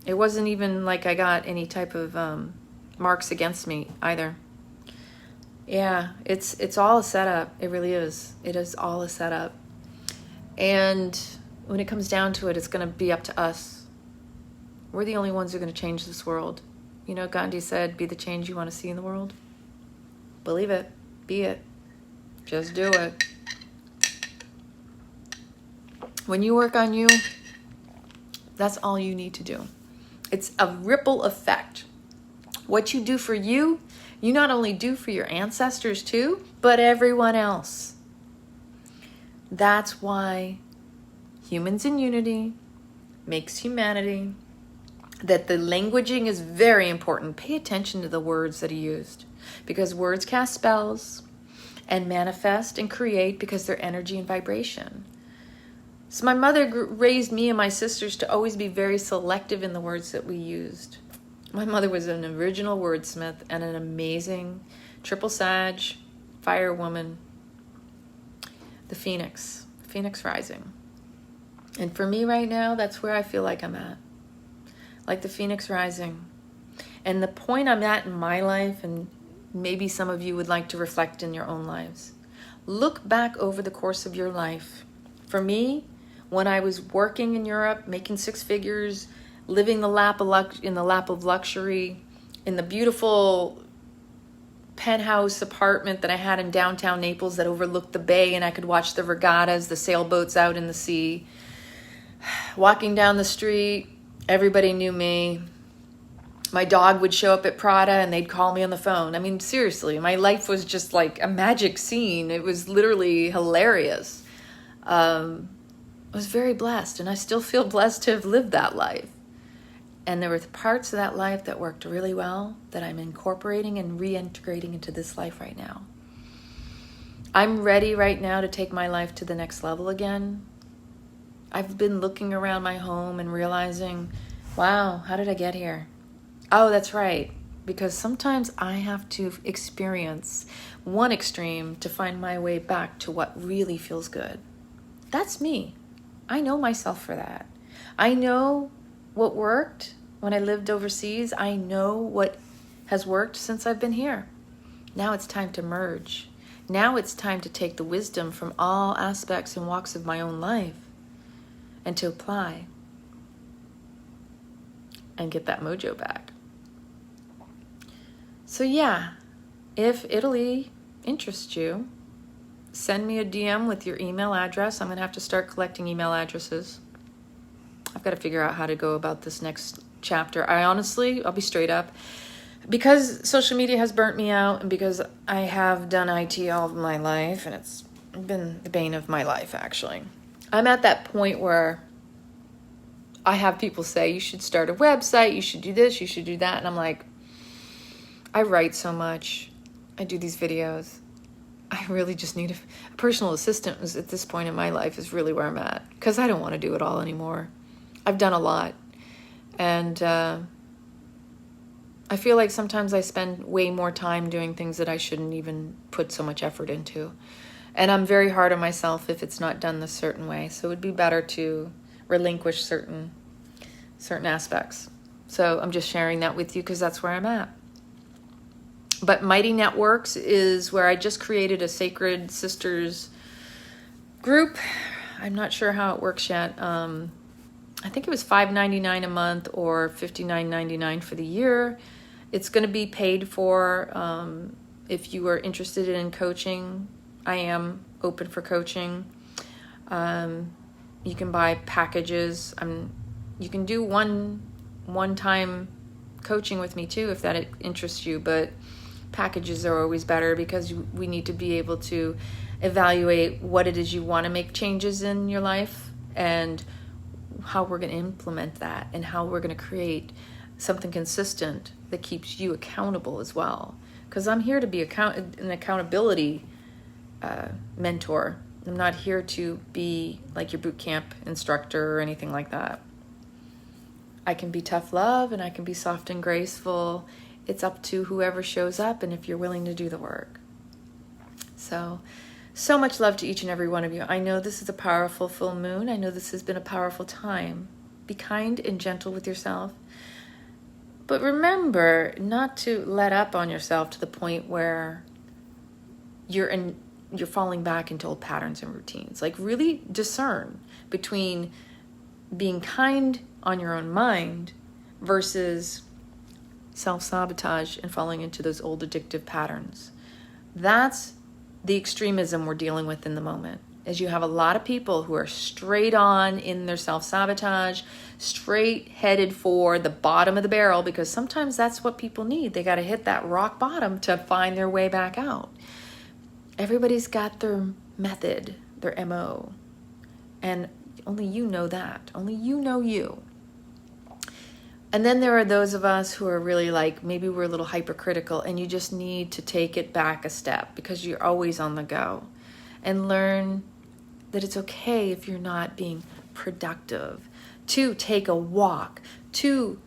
[SPEAKER 1] It wasn't even like I got any type of marks against me either. Yeah, it's all a setup. It really is. It is all a setup. And when it comes down to it, it's going to be up to us. We're the only ones who are going to change this world. You know, Gandhi said, be the change you want to see in the world. Believe it. Be it. Just do it. When you work on you, that's all you need to do. It's a ripple effect. What you do for you, you not only do for your ancestors too, but everyone else. That's why Humans in Unity makes humanity. That the languaging is very important. Pay attention to the words that he used. Because words cast spells and manifest and create because they're energy and vibration. So my mother raised me and my sisters to always be very selective in the words that we used. My mother was an original wordsmith and an amazing triple Sag, fire woman, the Phoenix rising. And for me right now, that's where I feel like I'm at. Like the Phoenix rising. And the point I'm at in my life, and maybe some of you would like to reflect in your own lives. Look back over the course of your life. For me, when I was working in Europe, making six figures, living in the lap of luxury, in the beautiful penthouse apartment that I had in downtown Naples that overlooked the bay, and I could watch the regattas, the sailboats out in the sea. Walking down the street, everybody knew me. My dog would show up at Prada and they'd call me on the phone. I mean, seriously, my life was just like a magic scene. It was literally hilarious. I was very blessed, and I still feel blessed to have lived that life. And there were parts of that life that worked really well that I'm incorporating and reintegrating into this life right now. I'm ready right now to take my life to the next level again. I've been looking around my home and realizing, wow, how did I get here? Oh, that's right. Because sometimes I have to experience one extreme to find my way back to what really feels good. That's me. I know myself for that. I know what worked when I lived overseas. I know what has worked since I've been here. Now it's time to merge. Now it's time to take the wisdom from all aspects and walks of my own life and to apply and get that mojo back. So yeah, if Italy interests you, send me a DM with your email address. I'm going to have to start collecting email addresses. I've got to figure out how to go about this next chapter. I'll be straight up. Because social media has burnt me out, and because I have done IT all of my life, and it's been the bane of my life, actually. I'm at that point where I have people say, you should start a website, you should do this, you should do that. And I'm like, I write so much. I do these videos. I really just need a personal assistant at this point in my life is really where I'm at, because I don't want to do it all anymore. I've done a lot. And I feel like sometimes I spend way more time doing things that I shouldn't even put so much effort into. And I'm very hard on myself if it's not done this certain way. So it would be better to relinquish certain aspects. So I'm just sharing that with you because that's where I'm at. But Mighty Networks is where I just created a Sacred Sisters group. I'm not sure how it works yet. I think it was $5.99 a month or $59.99 for the year. It's going to be paid for. If you are interested in coaching, I am open for coaching. You can buy packages. You can do one-time coaching with me too if that interests you, but packages are always better because we need to be able to evaluate what it is you want to make changes in your life and how we're going to implement that and how we're going to create something consistent that keeps you accountable as well. Because I'm here to be an accountability mentor. I'm not here to be like your boot camp instructor or anything like that. I can be tough love and I can be soft and graceful. It's up to whoever shows up and if you're willing to do the work. So much love to each and every one of you. I know this is a powerful full moon. I know this has been a powerful time. Be kind and gentle with yourself. But remember not to let up on yourself to the point where you're falling back into old patterns and routines. Like really discern between being kind on your own mind versus self-sabotage and falling into those old addictive patterns. That's the extremism we're dealing with in the moment. Is you have a lot of people who are straight on in their self-sabotage, straight headed for the bottom of the barrel, because sometimes that's what people need. They got to hit that rock bottom to find their way back out. Everybody's got their method, their MO, and only you know that. Only you know you. And then there are those of us who are really like, maybe we're a little hypercritical and you just need to take it back a step because you're always on the go, and learn that it's okay if you're not being productive, to take a walk, to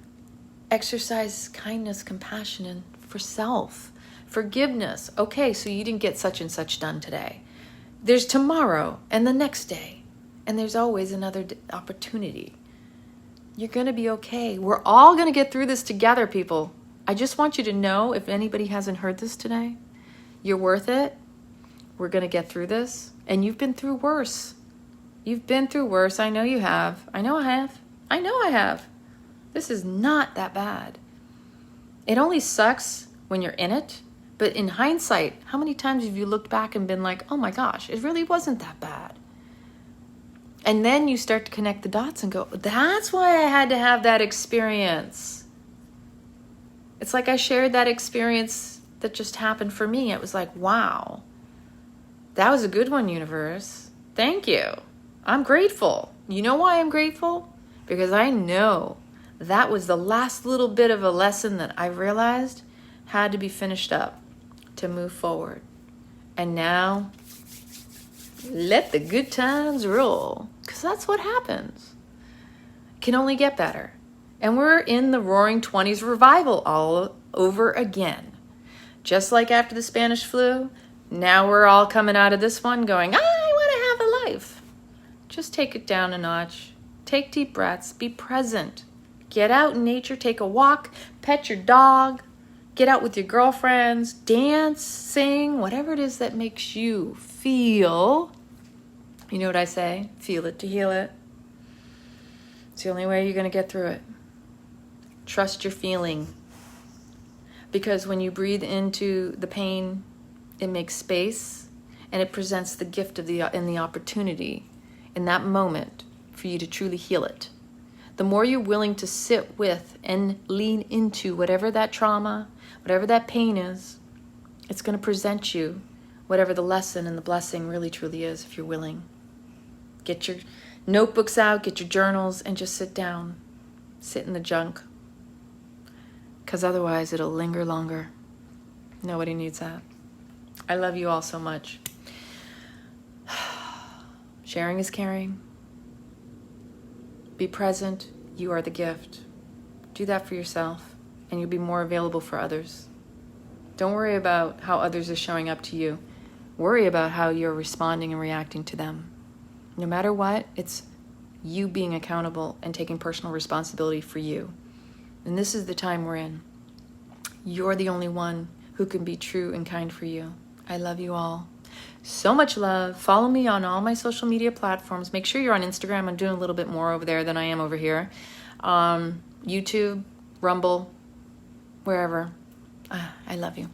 [SPEAKER 1] exercise kindness, compassion, and for self, forgiveness. Okay, so you didn't get such and such done today. There's tomorrow and the next day, and there's always another opportunity. You're going to be okay. We're all going to get through this together, people. I just want you to know, if anybody hasn't heard this today, you're worth it. We're going to get through this. And you've been through worse. You've been through worse. I know you have. I know I have. I know I have. This is not that bad. It only sucks when you're in it. But in hindsight, how many times have you looked back and been like, oh my gosh, it really wasn't that bad? And then you start to connect the dots and go, that's why I had to have that experience. It's like I shared that experience that just happened for me. It was like, wow, that was a good one, universe. Thank you. I'm grateful. You know why I'm grateful? Because I know that was the last little bit of a lesson that I realized had to be finished up to move forward. And now, let the good times roll, because that's what happens. It can only get better. And we're in the Roaring 20s revival all over again. Just like after the Spanish flu, now we're all coming out of this one going, I want to have a life. Just take it down a notch. Take deep breaths. Be present. Get out in nature. Take a walk. Pet your dog. Get out with your girlfriends. Dance, sing, whatever it is that makes you feel. You know what I say? Feel it to heal it. It's the only way you're going to get through it. Trust your feeling. Because when you breathe into the pain, it makes space and it presents the gift of the opportunity in that moment for you to truly heal it. The more you're willing to sit with and lean into whatever that trauma, whatever that pain is, it's going to present you whatever the lesson and the blessing really truly is if you're willing. Get your notebooks out, get your journals, and just sit down. Sit in the junk. Because otherwise it'll linger longer. Nobody needs that. I love you all so much. Sharing is caring. Be present. You are the gift. Do that for yourself, and you'll be more available for others. Don't worry about how others are showing up to you. Worry about how you're responding and reacting to them. No matter what, it's you being accountable and taking personal responsibility for you. And this is the time we're in. You're the only one who can be true and kind for you. I love you all. So much love. Follow me on all my social media platforms. Make sure you're on Instagram. I'm doing a little bit more over there than I am over here. YouTube, Rumble, wherever. I love you.